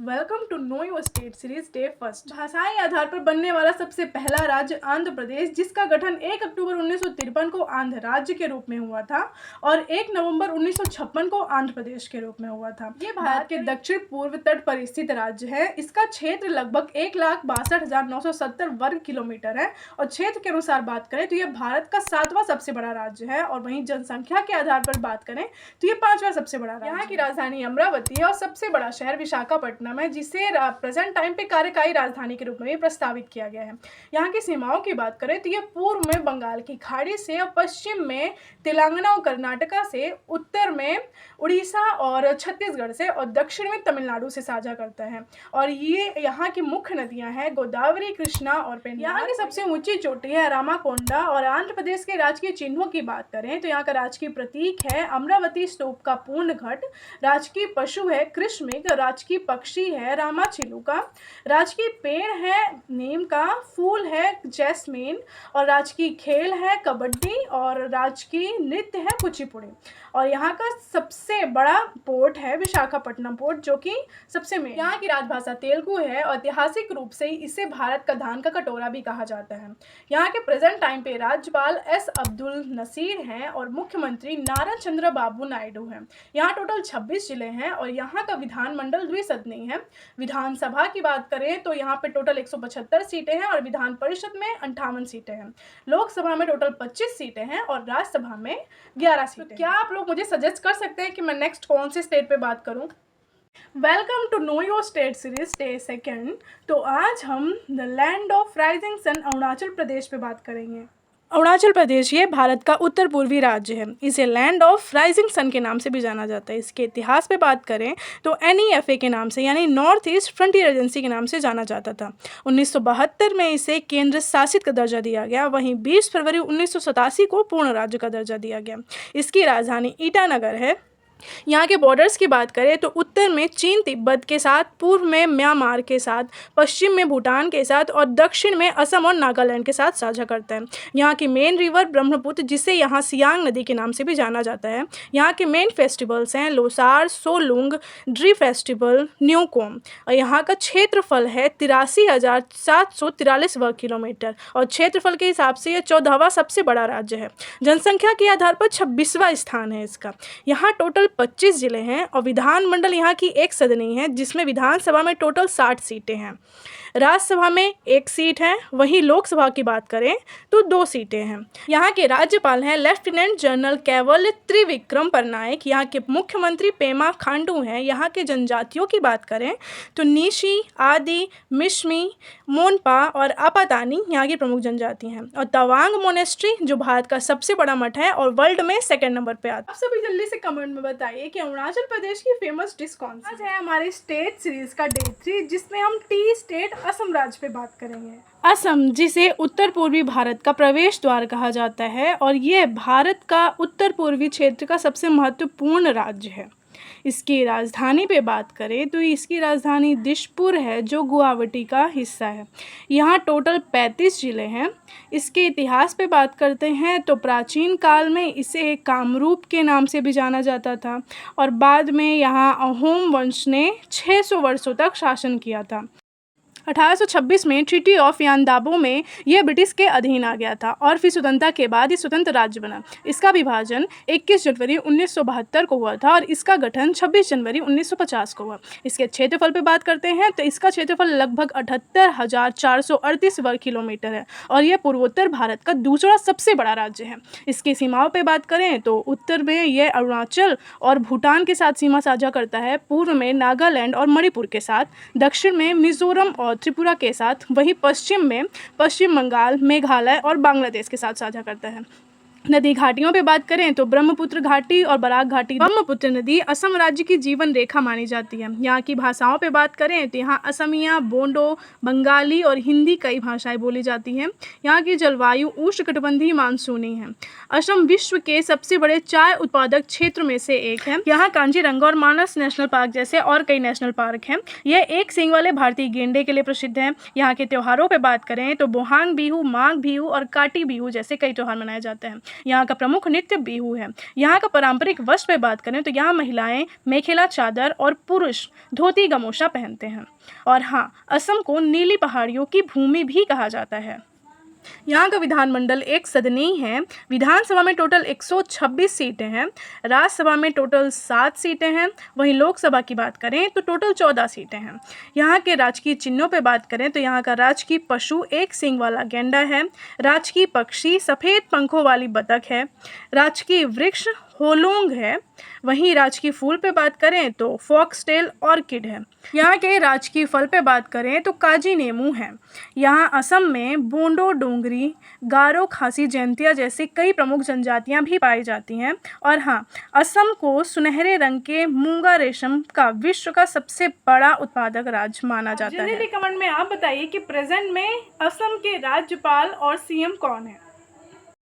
Welcome to know your state series day first. भाषाई आधार पर बनने वाला सबसे पहला राज्य आंध्र प्रदेश, जिसका गठन 1 अक्टूबर 1953 को आंध्र राज्य के रूप में हुआ था और 1 नवंबर 1956 को आंध्र प्रदेश के रूप में हुआ था। ये भारत के दक्षिण पूर्व तट पर स्थित राज्य है। इसका क्षेत्र लगभग 1,62,970 वर्ग किलोमीटर है और क्षेत्र के अनुसार बात करें तो यह भारत का 7वां सबसे बड़ा राज्य है और वहीं जनसंख्या के आधार पर बात करें तो यह 5वां सबसे बड़ा राज्य। यहाँ की राजधानी अमरावती है और सबसे बड़ा शहर विशाखापट्टनम है, जिसे प्रेजेंट टाइम पे कार्यकारी राजधानी के रूप में भी प्रस्तावित किया गया है। यहाँ की सीमाओं की बात करें तो यह पूर्व में बंगाल की खाड़ी से और पश्चिम में तेलंगाना और कर्नाटका से, उत्तर में उड़ीसा और छत्तीसगढ़ से और दक्षिण में तमिलनाडु से साझा करता है। और ये यहाँ की मुख्य नदियां हैं गोदावरी, कृष्णा और पेन्नार। यहाँ की सबसे ऊंची चोटी है रामाकोंडा। और आंध्र प्रदेश के राजकीय चिन्हों की बात करें तो यहाँ का राजकीय प्रतीक है अमरावती स्तूप का पूर्ण घट, राजकीय पशु है कृष्णमृग, राजकीय पक्षी है रामाचिलुका, राजकीय पेड़ है नीम का, फूल है जैस्मीन और राजकीय खेल है कबड्डी और राजकीय नृत्य है कुचिपुड़ी। और यहाँ का सबसे बड़ा पोर्ट है विशाखापट्टनम पोर्ट, जो कि सबसे मेन। यहाँ की राजभाषा तेलुगु है और ऐतिहासिक रूप से इसे भारत का धान का कटोरा भी कहा जाता है। यहाँ के प्रेजेंट टाइम पे राज्यपाल एस अब्दुल नसीर हैं और मुख्यमंत्री नारा चंद्रबाबू नायडू हैं। यहाँ टोटल 26 जिले हैं और यहाँ का विधानमंडल द्विसदनीय है। विधानसभा की बात करें तो यहाँ पे टोटल 175 सीटें हैं और विधान परिषद में 58 सीटें हैं। लोकसभा में टोटल 25 सीटें हैं और राज्यसभा में 11 सीटें। तो क्या आप लोग मुझे सजेस्ट कर सकते हैं कि मैं नेक्स्ट कौन से स्टेट पे बात करूं? Welcome to know your state series day second. तो आज हम the land of rising sun Arunachal Pradesh पे बात करेंगे। अरुणाचल प्रदेश ये भारत का उत्तर पूर्वी राज्य है। इसे लैंड ऑफ राइजिंग सन के नाम से भी जाना जाता है। इसके इतिहास पे बात करें तो NEFA के नाम से यानी नॉर्थ ईस्ट फ्रंटियर एजेंसी के नाम से जाना जाता था। 1972 में इसे केंद्र शासित का दर्जा दिया गया। वहीं 20 फरवरी 1987 को पूर्ण राज्य का दर्जा दिया गया। इसकी राजधानी ईटानगर है। यहाँ के बॉर्डर्स की बात करें तो उत्तर में चीन तिब्बत के साथ, पूर्व में म्यांमार के साथ, पश्चिम में भूटान के साथ और दक्षिण में असम और नागालैंड के साथ साझा करता है। यहाँ की मेन रिवर ब्रह्मपुत्र, जिसे यहाँ सियांग नदी के नाम से भी जाना जाता है। यहाँ के मेन फेस्टिवल्स हैं लोसार, सोलुंग, ड्री फेस्टिवल, न्यूकोम। और यहाँ का क्षेत्रफल है 83,743 वर्ग किलोमीटर और क्षेत्रफल के हिसाब से यह 14वां सबसे बड़ा राज्य है। जनसंख्या के आधार पर 26वां स्थान है इसका। यहाँ टोटल 25 जिले हैं और विधानमंडल यहाँ की एक सदनी है, जिसमें विधानसभा में टोटल 60 सीटें हैं। राज्यसभा में 1 सीट है। वहीं लोकसभा की बात करें तो 2 सीटें हैं। यहाँ के राज्यपाल हैं लेफ्टिनेंट जनरल केवल त्रिविक्रम परनायक। यहाँ के मुख्यमंत्री पेमा खांडू हैं। यहाँ के जनजातियों की बात करें तो निशी, आदि, मिश्मी, मोनपा और आपातानी यहाँ की प्रमुख जनजाति हैं। और तवांग मोनेस्ट्री जो भारत का सबसे बड़ा मठ है और वर्ल्ड में 2nd नंबर पे आता है। आप सभी जल्दी से कमेंट में बताइए कि अरुणाचल प्रदेश की फेमस डिश कौन सी? आज है हमारे स्टेट सीरीज का डे 3, जिसमें हम टी स्टेट असम राज्य पे बात करेंगे। असम, जिसे उत्तर पूर्वी भारत का प्रवेश द्वार कहा जाता है और यह भारत का उत्तर पूर्वी क्षेत्र का सबसे महत्वपूर्ण राज्य है। इसकी राजधानी पे बात करें तो इसकी राजधानी दिशपुर है, जो गुवाहाटी का हिस्सा है। यहाँ टोटल 35 जिले हैं। इसके इतिहास पे बात करते हैं तो प्राचीन काल में इसे कामरूप के नाम से भी जाना जाता था और बाद में यहाँ अहोम वंश ने 600 वर्षों तक शासन किया था। 1826 में ट्रीटी ऑफ यानदाबो में यह ब्रिटिश के अधीन आ गया था और फिर स्वतंत्रता के बाद ये स्वतंत्र राज्य बना। इसका विभाजन 21 जनवरी 1972 को हुआ था और इसका गठन 26 जनवरी 1950 को हुआ। इसके क्षेत्रफल पे बात करते हैं तो इसका क्षेत्रफल लगभग 78,438 वर्ग किलोमीटर है और यह पूर्वोत्तर भारत का दूसरा सबसे बड़ा राज्य है। इसकी सीमाओं पे बात करें तो उत्तर में यह अरुणाचल और भूटान के साथ सीमा साझा करता है, पूर्व में नागालैंड और मणिपुर के साथ, दक्षिण में मिजोरम और त्रिपुरा के साथ, वहीं पश्चिम में पश्चिम बंगाल, मेघालय और बांग्लादेश के साथ साझा करता है। नदी घाटियों पे बात करें तो ब्रह्मपुत्र घाटी और बराक घाटी। ब्रह्मपुत्र नदी असम राज्य की जीवन रेखा मानी जाती है। यहाँ की भाषाओं पे बात करें तो यहाँ असमिया, बोडो, बंगाली और हिंदी कई भाषाएं बोली जाती हैं। यहाँ की जलवायु उष्णकटिबंधीय मानसूनी है। असम विश्व के सबसे बड़े चाय उत्पादक क्षेत्र में से एक है। यहाँ कांजीरंगा और मानस नेशनल पार्क जैसे और कई नेशनल पार्क हैं। यह एक सींग वाले भारतीय गेंडे के लिए प्रसिद्ध है। यहाँ के त्योहारों पर बात करें तो बोहांग बिहू, माघ बिहू और काटी बिहू जैसे कई त्यौहार मनाए जाते हैं। यहाँ का प्रमुख नृत्य बिहू है। यहाँ का पारंपरिक वस्त्र पे बात करें तो यहाँ महिलाएं मेखेला चादर और पुरुष धोती गमोशा पहनते हैं। और हाँ, असम को नीली पहाड़ियों की भूमि भी कहा जाता है। यहाँ का विधानमंडल एक सदनीय है। विधानसभा में टोटल 126 सीटें हैं, राज्यसभा में टोटल 7 सीटें हैं, वहीं लोकसभा की बात करें तो टोटल 14 सीटें हैं। यहाँ के राजकीय चिन्हों पे बात करें तो यहाँ का राजकीय पशु एक सींग वाला गैंडा है, राजकीय पक्षी सफ़ेद पंखों वाली बतख है, राजकीय वृक्ष होलोंग है, वहीं राजकीय फूल पे बात करें तो फॉक्सटेल ऑर्किड है। यहाँ के राजकीय फल पे बात करें तो काजी नींबू है। यहाँ असम में बोंडो डोंगरी, गारो, खासी, जैंतिया जैसी कई प्रमुख जनजातियाँ भी पाई जाती हैं। और हाँ, असम को सुनहरे रंग के मूंगा रेशम का विश्व का सबसे बड़ा उत्पादक राज्य माना जाता है। कमेंट में आप बताइए कि प्रेजेंट में असम के राज्यपाल और सीएम कौन है।